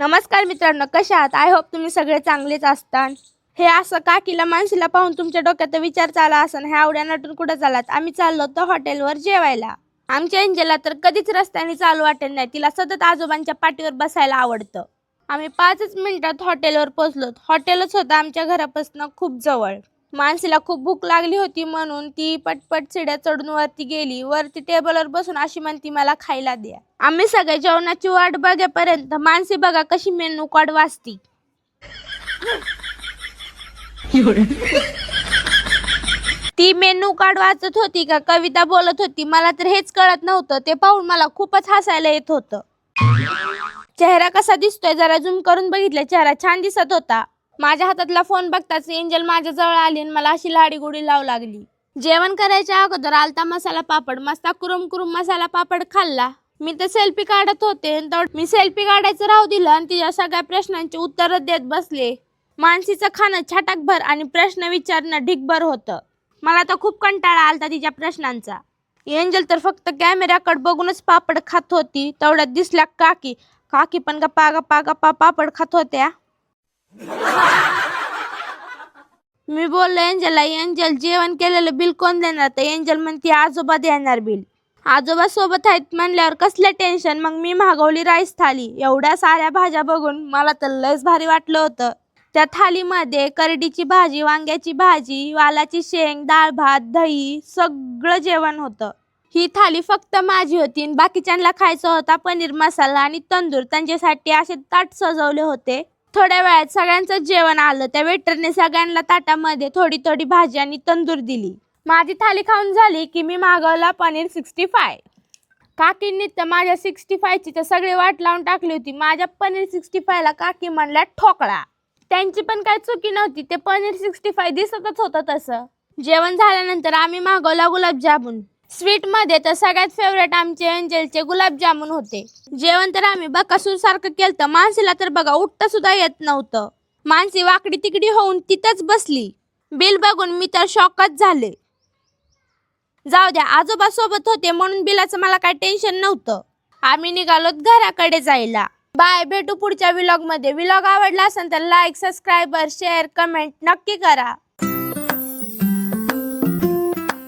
नमस्कार मित्रांनो, कशा आहात? आय होप तुम्ही सगळे चांगलेच असतान। हे असं काकीला मानसीला पाहून तुमच्या डोक्यात विचार चालला असन, ह्या आवड्या नटून कुठे चाललात? आम्ही चाललो होतो हॉटेलवर जेवायला। आमच्या एंजलला तर कधीच रस्त्याने चालू वाटेल नाही, तिला सतत आजोबांच्या पाठीवर बसायला आवडतं। आम्ही 5 मिनिटात हॉटेलवर पोहोचलो। हॉटेलच होतं आमच्या घरापासून खूप जवळ। मानसीला खूप भूक लागली होती म्हणून ती पटपट चिड्या चढून वरती गेली। वरती टेबलवर बसून अशी म्हणती, मला खायला द्या। आम्ही सगळे जेवणाची वाट बघेपर्यंत मानसी बघा कशी मेनू कार्ड वाचती। ती मेनू कार्ड वाचत होती का कविता बोलत होती मला तर हेच कळत नव्हतं। ते पाहून मला खूपच हसायला येत होतं। चेहरा कसा दिसतोय जरा झूम करून बघितलं, चेहरा छान दिसत होता। माझ्या हातातला फोन बघताच एंजल माझ्या जवळ आली आणि मला अशी लाडीगोडी लावू लागली। जेवण करायच्या अगोदर आलता मसाला पापड, मस्त कुरुम कुरुम मसाला पापड खाल्ला। मी तर सेल्फी काढत होते, मी सेल्फी काढायचं राहू दिलं आणि तिच्या सगळ्या प्रश्नांची उत्तर देत बसले। मानसीचं खाणं छटाकभर आणि प्रश्न विचारणं ढिगभर होतं। मला तर खूप कंटाळा आलता तिच्या प्रश्नांचा। एंजल तर फक्त कॅमेऱ्याकडे बघूनच पापड खात होती। तेवढ्यात दिसल्या काकी। काकी पण गप्पा गप्पा गप्पा पापड खात होत्या। मी बोललो एंजलला, एंजल जेवण केलेलं बिल कोण देणार? तर एंजल म्हणते आजोबा देणार बिल। आजोबा सोबत आहेत म्हणल्यावर कसलं टेन्शन। मग मी मागवली राईस थाली। एवढ्या साऱ्या भाज्या बघून मला तर लयच भारी वाटलं होतं। त्या थालीमध्ये करडीची भाजी, वांग्याची भाजी, वालाची शेंग, डाळ भात, दही सगळं जेवण होतं। ही थाली फक्त माझी होती आणि बाकीच्यांना खायचा होता पनीर मसाला आणि तंदूर। त्यांच्यासाठी असे ताट सजवले होते। थोड्या वेळात सगळ्यांचं जेवण आलं। त्या वेटरने सगळ्यांना ताटामध्ये थोडी थोडी भाजी आणि तंदूर दिली। माझी थाली खाऊन झाली की मी मागवला पनीर 65। काकींनी तर माझ्या 65ची तर सगळी वाट लावून टाकली होती। माझ्या पनीर 65ला काकी म्हणल्या ठोकळा। त्यांची पण काही चुकी नव्हती, ते पनीर 65 दिसतच होतं तसं। जेवण झाल्यानंतर आम्ही मागवला गुलाबजामुन। स्वीट मध्ये तर सगळ्यात फेवरेट आमचे एंजलचे गुलाबजामुन होते। जेवण तर आम्ही बकासूर सारखं केलं। मानसीला तर बघा उठता सुद्धा येत नव्हतं। मानसी वाकडी तिकडी होऊन तिथंच बसली। बिल बघून मी तर शॉकच झाले। जाऊ द्या, आजोबा सोबत होते म्हणून बिलाचं मला काही टेन्शन नव्हतं। आम्ही निघालोत घराकडे जायला। बाय, भेटू पुढच्या व्लॉग मध्ये। व्लॉग आवडला असेल तर लाईक, सबस्क्राईब, शेअर, कमेंट नक्की करा।